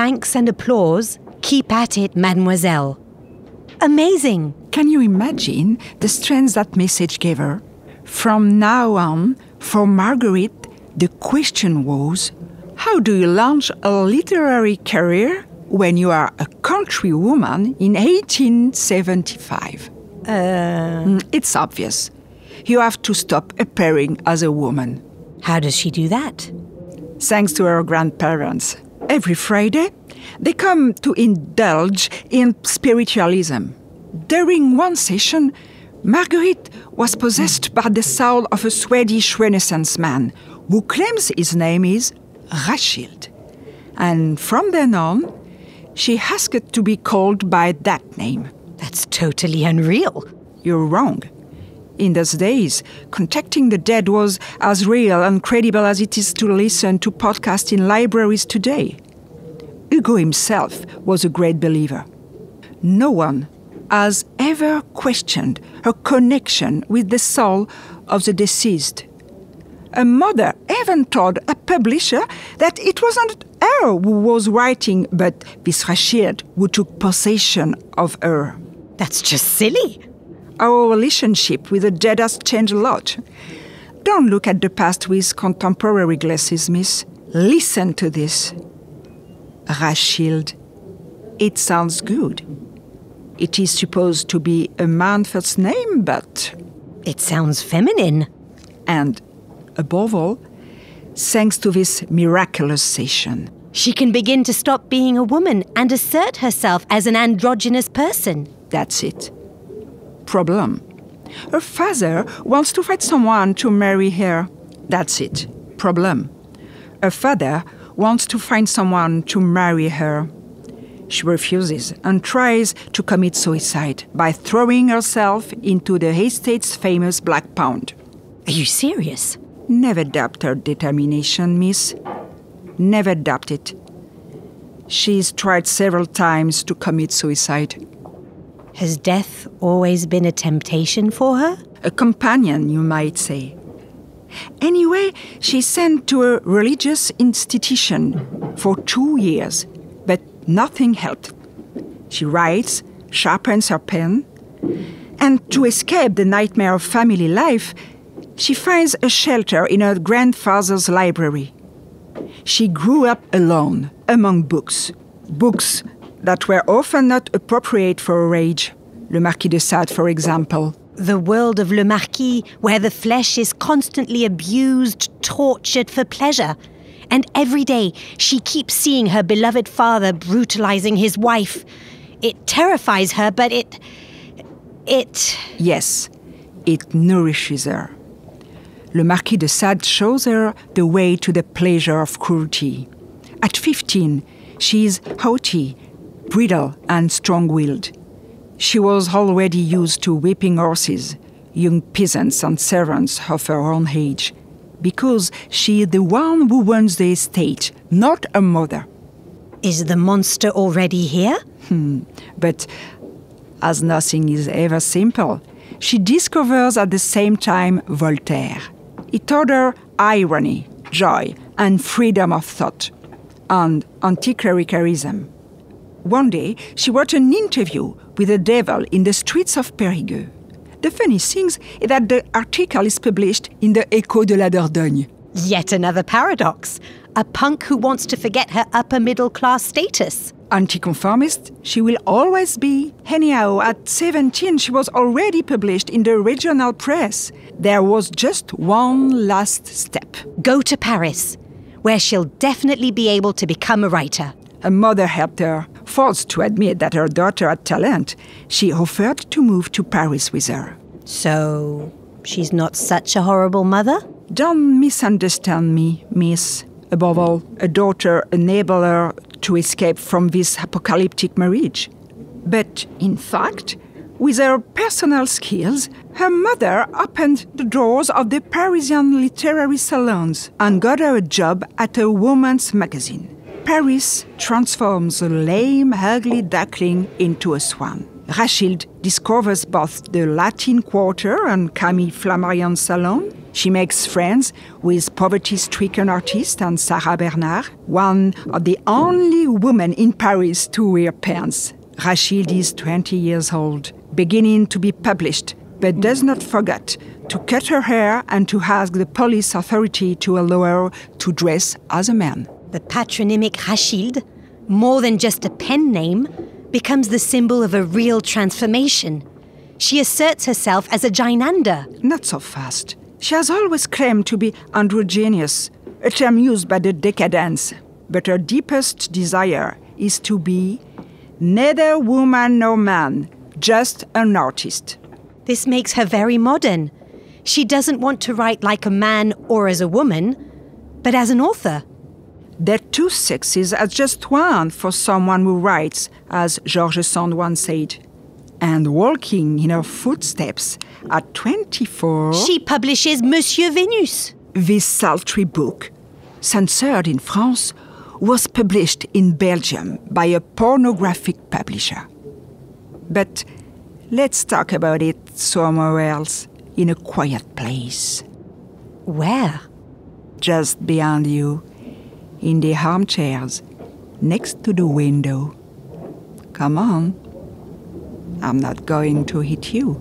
thanks and applause. Keep at it, mademoiselle. Amazing. Can you imagine the strength that message gave her? From now on, for Marguerite, the question was, how do you launch a literary career when you are a country woman in 1875? It's obvious. You have to stop appearing as a woman. How does she do that? Thanks to her grandparents. Every Friday, they come to indulge in spiritualism. During one session, Marguerite was possessed by the soul of a Swedish Renaissance man who claims his name is Rachilde. And from then on, she asked to be called by that name. That's totally unreal. You're wrong. In those days, contacting the dead was as real and credible as it is to listen to podcasts in libraries today. Hugo himself was a great believer. No one has ever questioned her connection with the soul of the deceased. A mother even told a publisher that it wasn't her who was writing, but this Rachilde who took possession of her. That's just silly. Our relationship with the dead has changed a lot. Don't look at the past with contemporary glasses, miss. Listen to this. Rachilde. It sounds good. It is supposed to be a man's first name, but... It sounds feminine. And, above all, thanks to this miraculous session, she can begin to stop being a woman and assert herself as an androgynous person. That's it. Problem. Her father wants to find someone to marry her. That's it. Problem. Her father wants to find someone to marry her. She refuses and tries to commit suicide by throwing herself into the estate's famous black pond. Are you serious? Never doubt her determination, miss. Never doubt it. She's tried several times to commit suicide. Has death always been a temptation for her? A companion, you might say. Anyway, she's sent to a religious institution for 2 years, but nothing helped. She writes, sharpens her pen, and to escape the nightmare of family life, she finds a shelter in her grandfather's library. She grew up alone, among books. Books that were often not appropriate for her age. Le Marquis de Sade, for example. The world of Le Marquis, where the flesh is constantly abused, tortured for pleasure. And every day, she keeps seeing her beloved father brutalizing his wife. It terrifies her, but it... Yes, it nourishes her. Le Marquis de Sade shows her the way to the pleasure of cruelty. At 15, she is haughty, brittle and strong-willed. She was already used to whipping horses, young peasants and servants of her own age, because she is the one who runs the estate, not her mother. Is the monster already here? But as nothing is ever simple, she discovers at the same time Voltaire. He taught her irony, joy, and freedom of thought, and anti-clericalism. One day, she wrote an interview with the devil in the streets of Périgueux. The funny thing is that the article is published in the Écho de la Dordogne. Yet another paradox. A punk who wants to forget her upper-middle-class status. Anti-conformist, she will always be. Anyhow, at 17, she was already published in the regional press. There was just one last step. Go to Paris, where she'll definitely be able to become a writer. Her mother helped her. Forced to admit that her daughter had talent, she offered to move to Paris with her. So, she's not such a horrible mother? Don't misunderstand me, miss. Above all, a daughter enabled her to escape from this apocalyptic marriage. But, in fact, with her personal skills, her mother opened the doors of the Parisian literary salons and got her a job at a woman's magazine. Paris transforms a lame, ugly duckling into a swan. Rachilde discovers both the Latin Quarter and Camille Flammarion's salon, She makes friends with poverty-stricken artist and Sarah Bernard, one of the only women in Paris to wear pants. Rachilde is 20 years old, beginning to be published, but does not forget to cut her hair and to ask the police authority to allow her to dress as a man. The patronymic Rachilde, more than just a pen name, becomes the symbol of a real transformation. She asserts herself as a gynander. Not so fast. She has always claimed to be androgynous, a term used by the decadents. But her deepest desire is to be neither woman nor man, just an artist. This makes her very modern. She doesn't want to write like a man or as a woman, but as an author. There are two sexes as just one for someone who writes, as George Sand once said. And walking in her footsteps at 24... She publishes Monsieur Vénus. This sultry book, censored in France, was published in Belgium by a pornographic publisher. But let's talk about it somewhere else, in a quiet place. Where? Just behind you, in the armchairs, next to the window. Come on. I'm not going to hit you.